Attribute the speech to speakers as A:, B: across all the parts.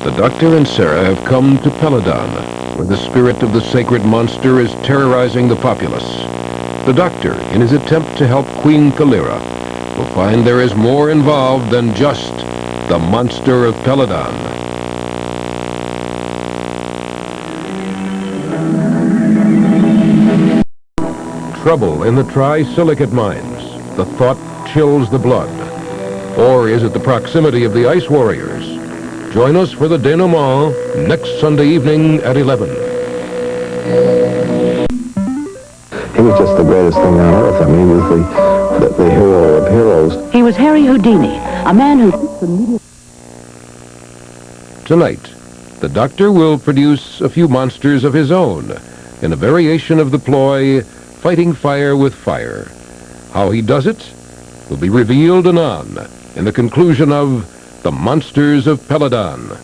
A: The Doctor and Sarah have come to Peladon, where the spirit of the sacred monster is terrorizing the populace. The Doctor, in his attempt to help Queen Calira, will find there is more involved than just the monster of Peladon. Trouble in the tri-silicate mines. The thought chills the blood. Or is it the proximity of the Ice Warriors? Join us for the denouement next Sunday evening at 11.
B: He was just the greatest thing on earth. I mean, he was the hero of heroes.
C: He was Harry Houdini, a man who...
A: Tonight, the Doctor will produce a few monsters of his own in a variation of the ploy, Fighting Fire with Fire. How he does it will be revealed anon in the conclusion of The Monsters of Peladon.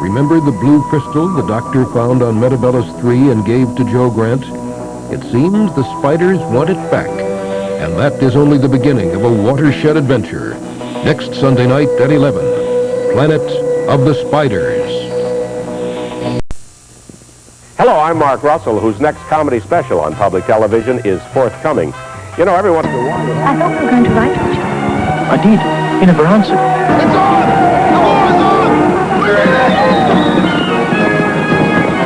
A: Remember the blue crystal the Doctor found on Metabellus 3 and gave to Joe Grant? It seems the spiders want it back, and that is only the beginning of a watershed adventure. Next Sunday night at 11, Planet of the Spiders.
D: Hello, I'm Mark Russell, whose next comedy special on public television is forthcoming. You know, every once in a while...
C: I thought we were going to write each other.
E: I did. He never answered.
F: It's on! The war is on! We're in it!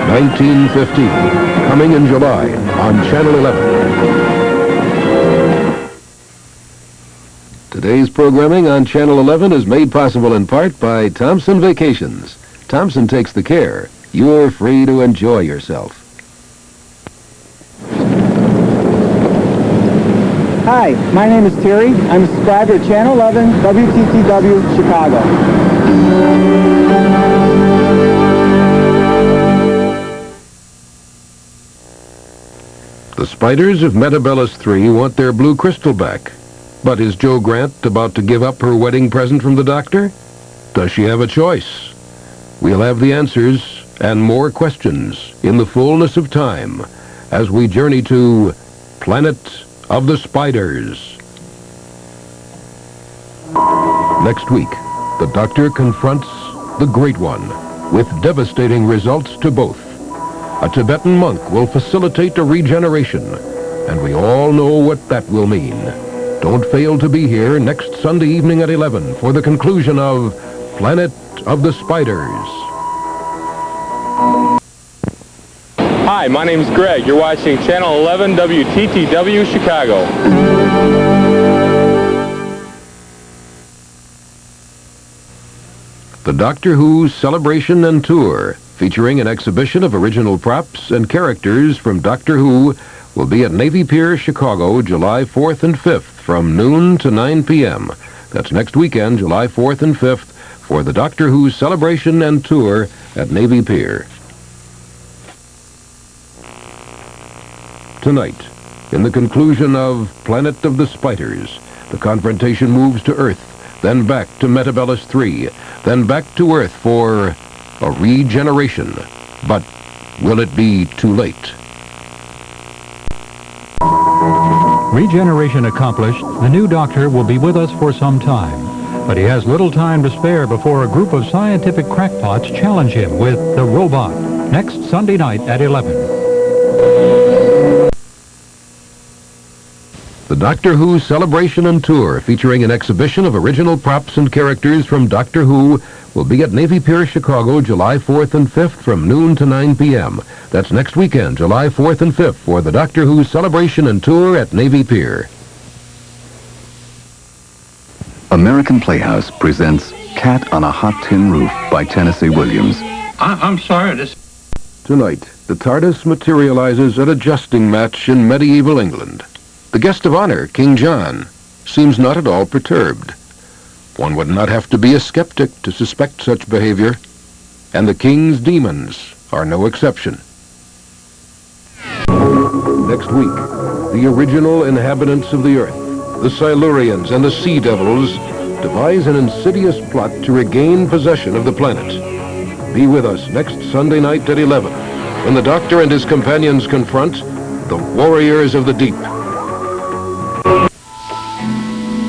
A: 1915, coming in July on Channel 11. Today's programming on Channel 11 is made possible in part by Thompson Vacations. Thompson takes the care. You're free to enjoy yourself.
G: Hi, my name is Terry. I'm a subscriber to Channel 11, WTTW, Chicago.
A: The spiders of Metabellus 3 want their blue crystal back. But is Joe Grant about to give up her wedding present from the Doctor? Does she have a choice? We'll have the answers and more questions in the fullness of time as we journey to Planet of the Spiders. Next week, the Doctor confronts the Great One with devastating results to both. A Tibetan monk will facilitate a regeneration, and we all know what that will mean. Don't fail to be here next Sunday evening at 11 for the conclusion of Planet of the Spiders.
H: Hi, my name is Greg. You're watching Channel 11 WTTW Chicago.
A: The Doctor Who Celebration and Tour, featuring an exhibition of original props and characters from Doctor Who, will be at Navy Pier, Chicago, July 4th and 5th from noon to 9 p.m. That's next weekend, July 4th and 5th, for the Doctor Who Celebration and Tour at Navy Pier. Tonight, in the conclusion of Planet of the Spiders, the confrontation moves to Earth, then back to Metabellus 3, then back to Earth for a regeneration. But will it be too late?
I: Regeneration accomplished, the new Doctor will be with us for some time. But he has little time to spare before a group of scientific crackpots challenge him with The Robot, next Sunday night at 11. The Doctor Who Celebration and Tour, featuring an exhibition of original props and characters from Doctor Who, will be at Navy Pier, Chicago, July 4th and 5th from noon to 9 p.m. That's next weekend, July 4th and 5th, for the Doctor Who Celebration and Tour at Navy Pier.
J: American Playhouse presents Cat on a Hot Tin Roof by Tennessee Williams.
E: I'm sorry,
A: Tonight, the TARDIS materializes at a jesting match in medieval England. The guest of honor, King John, seems not at all perturbed. One would not have to be a skeptic to suspect such behavior, and the King's demons are no exception. Next week, the original inhabitants of the Earth, the Silurians and the Sea Devils, devise an insidious plot to regain possession of the planet. Be with us next Sunday night at 11, when the Doctor and his companions confront the Warriors of the Deep.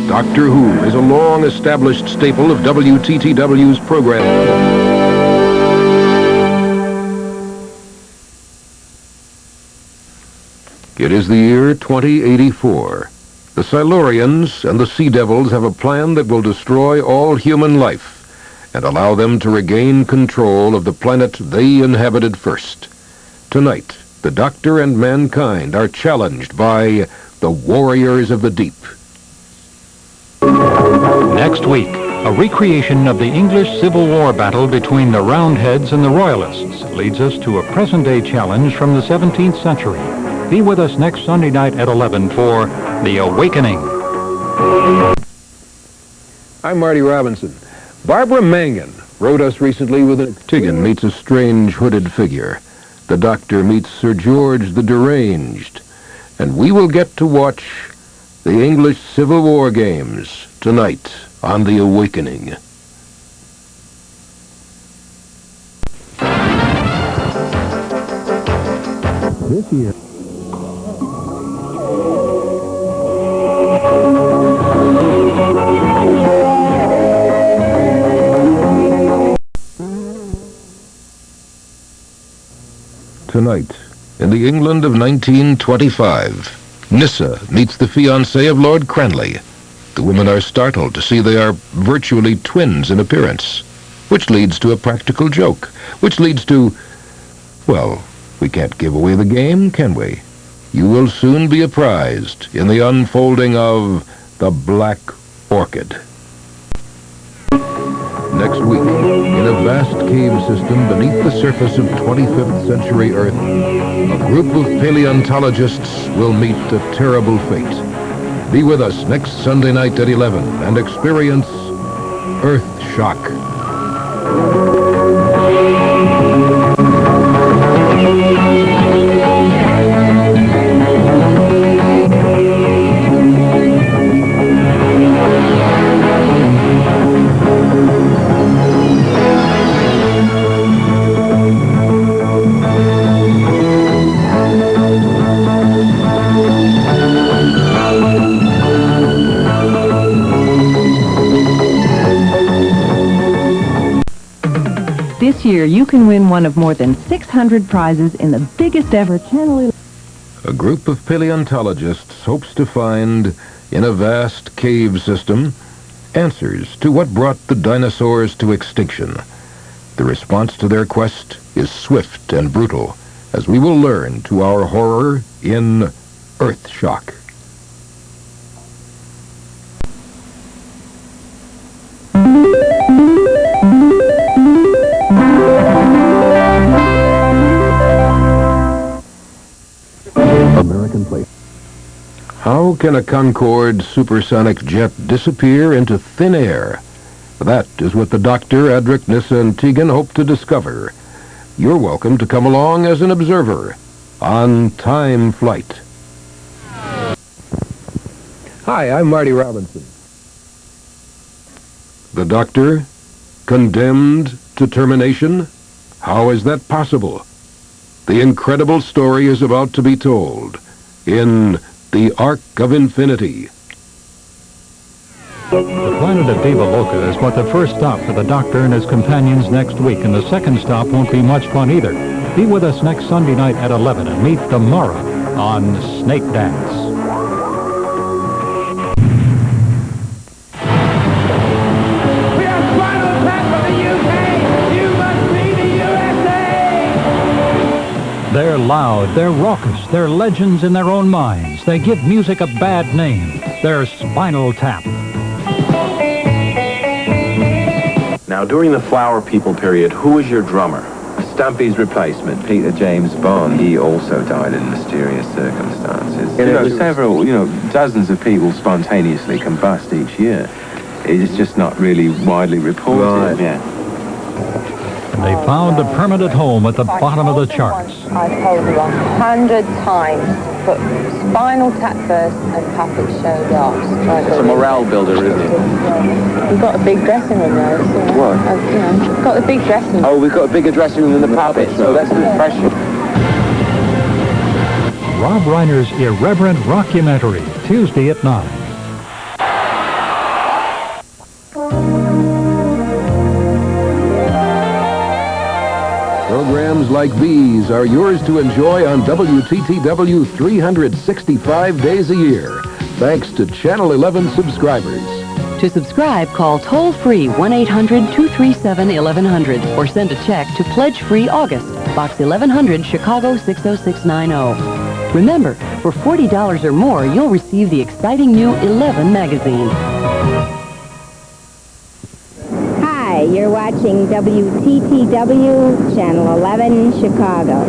A: Doctor Who is a long-established staple of WTTW's program. It is the year 2084. The Silurians and the Sea Devils have a plan that will destroy all human life and allow them to regain control of the planet they inhabited first. Tonight, the Doctor and mankind are challenged by the Warriors of the Deep.
E: Next week, a recreation of the English Civil War battle between the Roundheads and the Royalists leads us to a present-day challenge from the 17th century. Be with us next Sunday night at 11 for The Awakening.
A: I'm Marty Robinson. Barbara Mangan wrote us recently with a... Tiggin meets a strange hooded figure. The Doctor meets Sir George the Deranged. And we will get to watch the English Civil War games tonight on The Awakening.
B: This year.
A: Tonight, in the England of 1925, Nyssa meets the fiancé of Lord Cranley. The women are startled to see they are virtually twins in appearance, which leads to a practical joke, which leads to, well, we can't give away the game, can we? You will soon be apprised in the unfolding of The Black Orchid. Next week, in a vast cave system beneath the surface of 25th century Earth, a group of paleontologists will meet a terrible fate. Be with us next Sunday night at 11 and experience Earth Shock.
C: This year, you can win one of more than 600 prizes in the biggest ever Channel 11.
A: A group of paleontologists hopes to find, in a vast cave system, answers to what brought the dinosaurs to extinction. The response to their quest is swift and brutal, as we will learn to our horror in Earth Shock.
B: American place.
A: How can a Concorde supersonic jet disappear into thin air? That is what the Doctor, Adric, Nyssa, and Tegan hope to discover. You're welcome to come along as an observer on Time Flight. Hi, I'm Marty Robinson. The Doctor, condemned to termination? How is that possible? The incredible story is about to be told in The Arc of Infinity.
E: The planet of Deva Loka is but the first stop for the Doctor and his companions next week, and the second stop won't be much fun either. Be with us next Sunday night at 11 and meet the Mara on Snake Dance. They're loud, they're raucous, they're legends in their own minds. They give music a bad name. They're Spinal Tap.
K: Now, during the Flower People period, who was your drummer?
L: Stumpy's replacement, Peter James Bond, he also died in mysterious circumstances. Dozens of people spontaneously combust each year. It's just not really widely reported.
K: Right.
L: Yeah.
E: They found a permanent home at the bottom of the charts.
M: I've told you 100 times to put Spinal Tap first and Puppet Show last.
K: It's a morale builder, isn't it?
M: We've got a big dressing room though. So,
K: what?
M: We've got a big dressing room.
K: Oh, we've got a bigger dressing room than the Puppet Show. That's the impression.
E: Rob Reiner's irreverent rockumentary, Tuesday at 9.
A: programs like these are yours to enjoy on WTTW 365 days a year, thanks to Channel 11 subscribers.
C: To subscribe, call toll-free 1-800-237-1100 or send a check to Pledge Free August, Box 1100, Chicago 60690. Remember, for $40 or more, you'll receive the exciting new 11 magazine.
N: Hi, you're watching WTTW Channel 11, Chicago.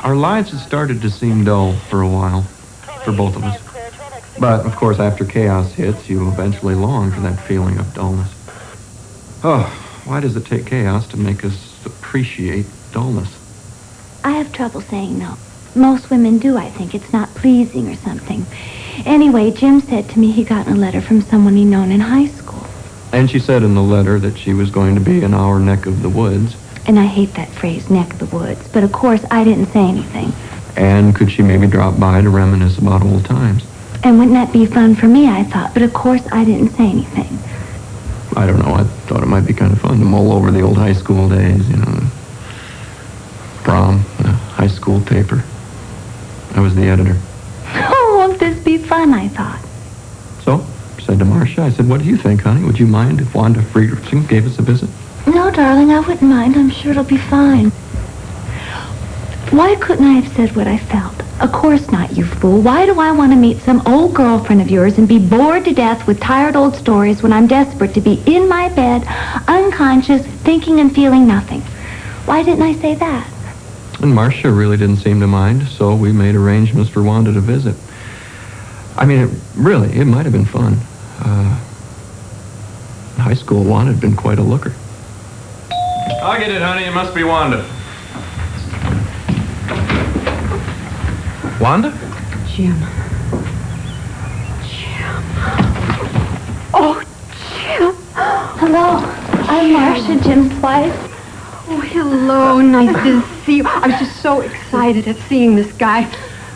O: Our lives had started to seem dull for a while, for both of us. But, of course, after chaos hits, you eventually long for that feeling of dullness. Oh, why does it take chaos to make us appreciate dullness?
P: I have trouble saying no. Most women do, I think. It's not pleasing or something. Anyway, Jim said to me he got a letter from someone he'd known in high school.
O: And she said in the letter that she was going to be in our neck of the woods.
P: And I hate that phrase, neck of the woods. But, of course, I didn't say anything.
O: And could she maybe drop by to reminisce about old times?
P: And wouldn't that be fun for me, I thought. But, of course, I didn't say anything.
O: I don't know. I thought it might be kind of fun to mull over the old high school days, you know. Prom, high school paper. I was the editor.
P: Oh, won't this be fun, I thought.
O: So, said to Marcia, I said, what do you think, honey? Would you mind if Wanda Friedrichsen gave us a visit?
P: No, darling, I wouldn't mind. I'm sure it'll be fine. Why couldn't I have said what I felt? Of course not, you fool. Why do I want to meet some old girlfriend of yours and be bored to death with tired old stories when I'm desperate to be in my bed, unconscious, thinking and feeling nothing? Why didn't I say that?
O: And Marcia really didn't seem to mind, so we made arrangements for Wanda to visit. I mean, it might have been fun. In high school, Wanda had been quite a looker.
H: I'll get it, honey. It must be Wanda. Wanda?
Q: Jim. Oh, Jim.
P: Hello. I'm Marcia, Jim's wife.
Q: Oh, hello. Nice to see you. I was just so excited at seeing this guy.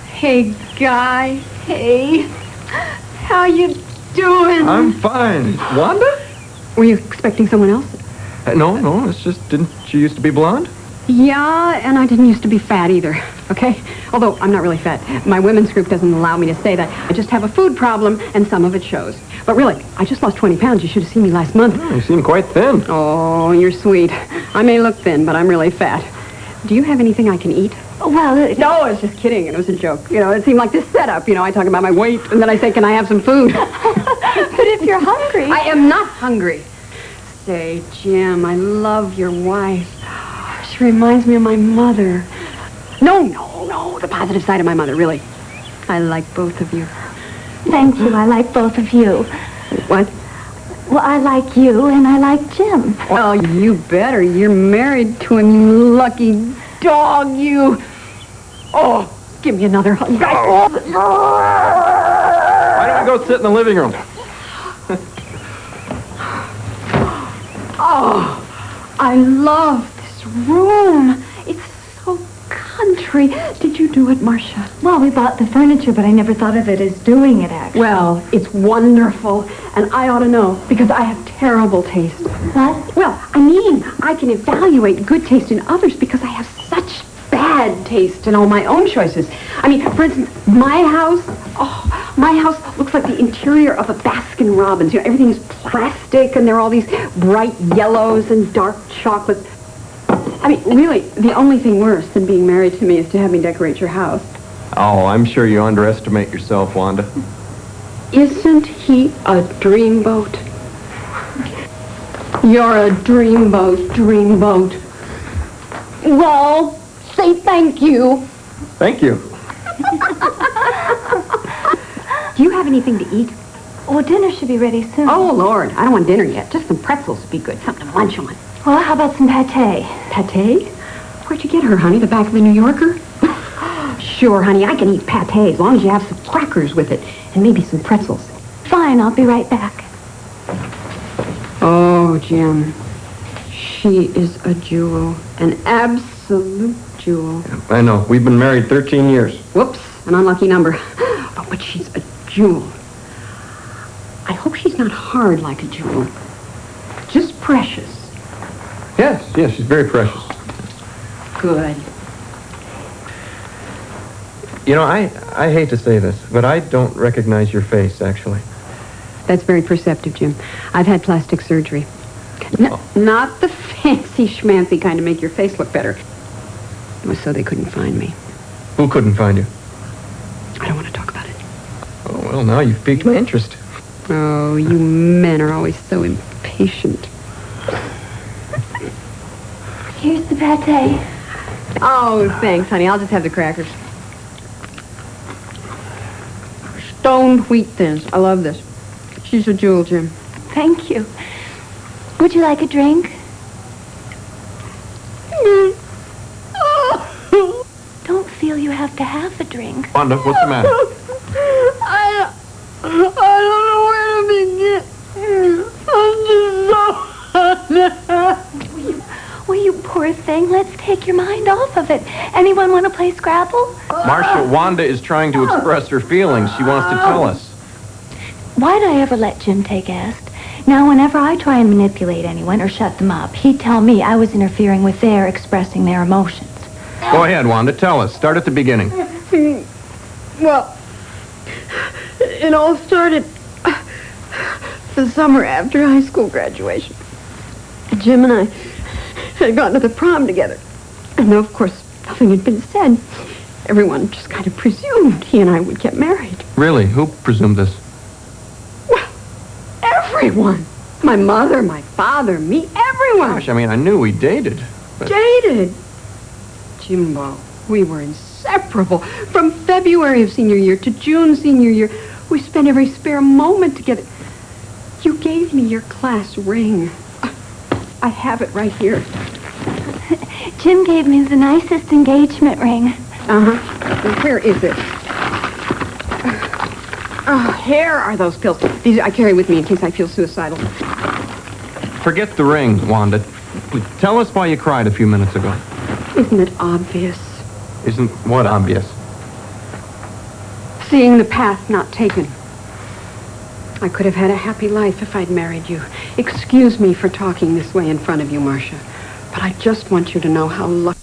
Q: Hey, guy. Hey. How you doing?
O: I'm fine. Wanda?
Q: Were you expecting someone else?
O: No, it's just, didn't she used to be blonde?
Q: Yeah, and I didn't used to be fat either, okay? Although I'm not really fat. My women's group doesn't allow me to say that. I just have a food problem, and some of it shows. But really, I just lost 20 pounds. You should have seen me last month.
O: Oh, you seem quite thin.
Q: Oh, you're sweet. I may look thin, but I'm really fat. Do you have anything I can eat?
P: Well,
Q: no, I was just kidding. It was a joke. You know, it seemed like this setup. You know, I talk about my weight, and then I say, can I have some food?
P: But if you're hungry...
Q: I am not hungry. Say, Jim, I love your wife. She reminds me of my mother. No, the positive side of my mother, really. I like both of you.
P: Thank you. I like both of you.
Q: What?
P: Well, I like you, and I like Jim.
Q: Well, you better. You're married to him, you lucky dog, you. Oh, give me another hug.
O: Why don't we go sit in the living room?
Q: Oh, I love this room. It's so country. Did you do it, Marcia?
P: Well, we bought the furniture, but I never thought of it as doing it, actually.
Q: Well, it's wonderful, and I ought to know, because I have terrible taste.
P: What?
Q: Well, I mean, I can evaluate good taste in others because I have such bad taste in all my own choices. I mean, for instance, my house looks like the interior of a Baskin Robbins. You know, everything is plastic, and there are all these bright yellows and dark chocolates. I mean, really, the only thing worse than being married to me is to have me decorate your house.
O: Oh, I'm sure you underestimate yourself, Wanda.
Q: Isn't he a dreamboat? You're a dreamboat, dreamboat. Well, say thank you.
O: Thank you.
Q: Do you have anything to eat?
P: Well, dinner should be ready soon.
Q: Oh, Lord, I don't want dinner yet. Just some pretzels would be good. Something to munch on.
P: Well, how about some pate?
Q: Pate? Where'd you get her, honey? The back of the New Yorker? Sure, honey, I can eat pate as long as you have some crackers with it and maybe some pretzels.
P: Fine, I'll be right back.
Q: Oh, Jim. She is a jewel. An absolute jewel.
O: I know. We've been married 13 years.
Q: Whoops, an unlucky number. Oh, but she's a jewel. I hope she's not hard like a jewel. Just precious.
O: Yes, she's very precious.
Q: Good.
O: You know, I hate to say this, but I don't recognize your face, actually.
Q: That's very perceptive, Jim. I've had plastic surgery. Not the fancy schmancy kind to make your face look better. It was so they couldn't find me.
O: Who couldn't find you?
Q: I don't want to talk about it.
O: Oh, well, now you've piqued my interest.
Q: Oh, you men are always so impatient.
P: Here's the pate.
Q: Oh, thanks, honey. I'll just have the crackers. Stoned wheat thins. I love this. She's a jewel, Jim.
P: Thank you. Would you like a drink? Don't feel you have to have a drink.
O: Wanda, what's the matter?
Q: I don't know where to begin. I'm just so
P: Well, you poor thing. Let's take your mind off of it. Anyone want to play Scrabble?
O: Marcia, Wanda is trying to express her feelings. She wants to tell us.
P: Why'd I ever let Jim take Est? Now, whenever I try and manipulate anyone or shut them up, he'd tell me I was interfering with their expressing their emotions.
O: Go ahead, Wanda. Tell us. Start at the beginning.
Q: Well, it all started the summer after high school graduation. Jim and I had gone to the prom together. And though, of course, nothing had been said, everyone just kind of presumed he and I would get married.
O: Really? Who presumed this?
Q: Well, everyone. My mother, my father, me, everyone.
O: Gosh, I mean, I knew we dated. But...
Q: Dated? Jimbo, we were inseparable. From February of senior year to June senior year, we spent every spare moment together. You gave me your class ring. I have it right here.
P: Jim gave me the nicest engagement ring.
Q: Uh-huh. Where is it? Here are those pills. These I carry with me in case I feel suicidal.
O: Forget the ring, Wanda. Please, tell us why you cried a few minutes ago.
Q: Isn't it obvious?
O: Isn't what obvious?
Q: Seeing the path not taken. I could have had a happy life if I'd married you. Excuse me for talking this way in front of you, Marcia, but I just want you to know how lucky